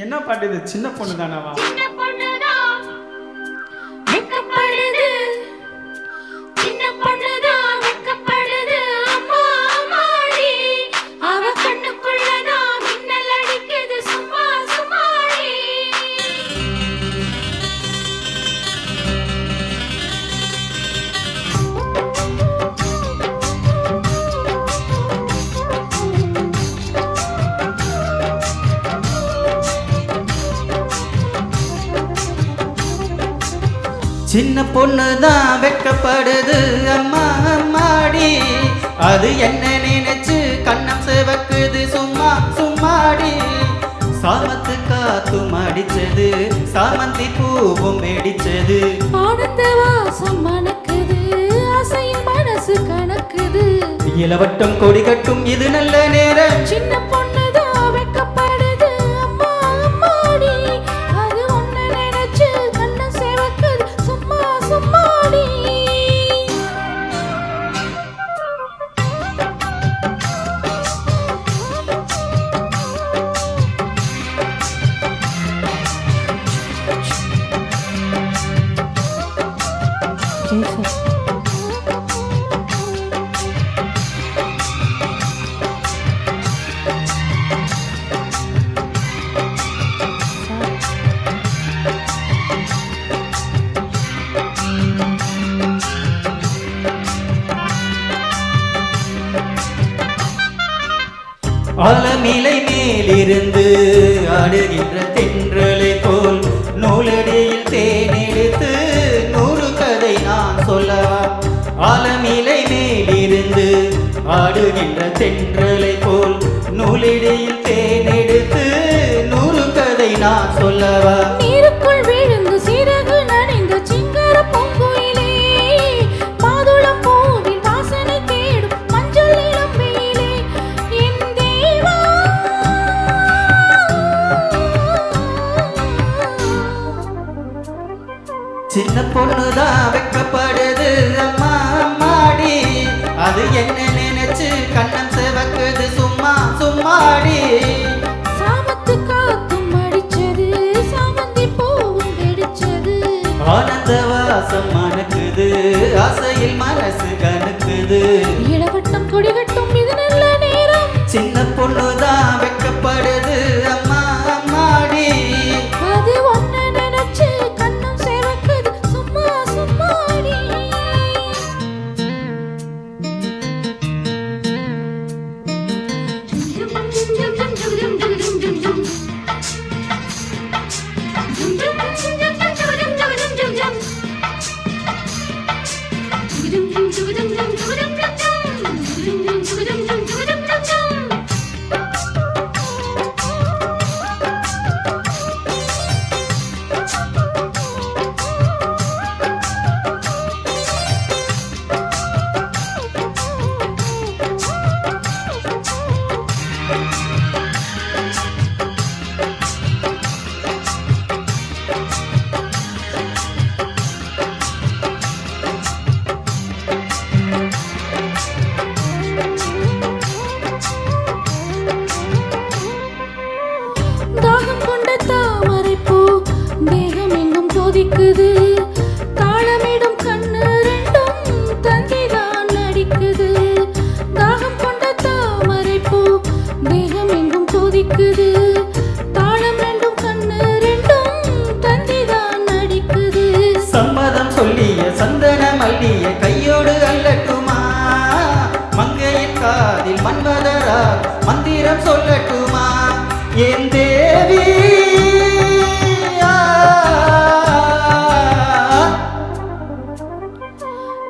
என்ன பாட்டு இது? சின்ன பொண்ணு தானவா? சின்ன பொண்ணு தான் வெக்கப்படுது அம்மா அம்மாடி, அது என்ன நினைச்சு கண்ணம் சிவக்குது சும்மா சும்மாடி. சாமத்து காத்தும் அடிச்சது, சாமந்தி பூவும் வெடிச்சது, ஆனந்த வாசம் மணக்குது, ஆசையில் மனசு கணக்குது. இளவட்டம் கொடி கட்டும் இது நல்ல நேரம். சின்ன பொண்ணு தான் வெக்கப்படுது அம்மா அம்மாடி, அது ஒன்ன நினைச்சு கண்ணம் சிவக்குது சும்மா சும்மாடி. ஆலமிலை மேலிருந்து ஆடுகின்ற தென்றலை போல் நூலடியில் தேனெடுத்து 100 கதை நான் சொல்லவா. ஆலமிலை மேலிருந்து ஆடுகின்ற தென்றலை போல் நூலடியில் தேனெடுத்து 100 கதை நான் சொல்லவா. நீருக்குள் விழுந்து சிறகு நனைந்த சிங்கர பொங்குயிலே, மாதுளம் பூவின் வாசனை தேடும் மஞ்சள் இளம்பியிலே, என் தேவா. சின்ன பொண்ணுதான் வெக்கப்படுது அம்மா அம்மாடி, அது என்ன நினைச்சு கண்ணம் சிவக்குது சும்மா சும்மாடி. சாமத்து காத்தும் அடிச்சது, சாமந்தி பூவும் வெடிச்சது, ஆனந்த வாசம் மணக்குது, ஆசையில் மனசு கணக்குது. இளவட்டம் கொடிகட்டும் இது நல்ல நேரம். சின்ன பொண்ணுதான் வெக்கப்படுது அம்மா அம்மாடி, அது ஒன்ன நினைச்சு கண்ணம் சிவக்குது சும்மா சும்மாடி. தாகம் கொண்ட தாமரை பூ தேகம் எங்கும் கொதிக்குது, தாளமிடும் கண்ணு ரெண்டும் தந்திதான் நடிக்குது. தாகம் கொண்ட தாமரை பூ தேகம் எங்கும் கொதிக்குது, தாளம் ரெண்டும் கண்ணு ரெண்டும் தந்திதான் நடிக்குது. சம்மதம் சொல்லிய சந்தன மல்லிய கையோடு அல்லட்டுமா, மங்கையின் காதில் மன்மதரா மந்திரம் சொல்லட்டுமா. என் தேவி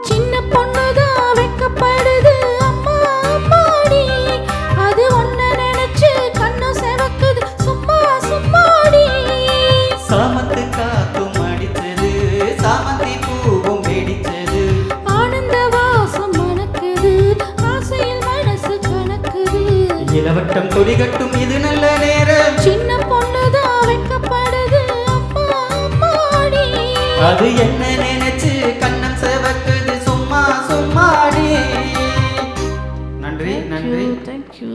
சின்ன பொண்ணுதான் வெக்கப்படுது அம்மா அம்மாடி, அது ஒன்ன நினைச்சு கண்ணம் சிவக்குது சும்மா சும்மாடி. சாமத்து காத்தும் அடிச்சது, சாமந்தி பூவும் வெடிச்சது, ஆனந்த வாசம் மணக்குது, ஆசையில் மனசு கணக்குது. இளவட்டம் கொடி கட்டும் இது நல்ல நேரம். சின்ன பொண்ணுதான் வெக்கப்படுது அம்மா அம்மாடி, அது என்ன நினைச்சு கண்ணம் சிவக்குது சும்மா சும்மாடி. நன்றி நன்றி. Thank you.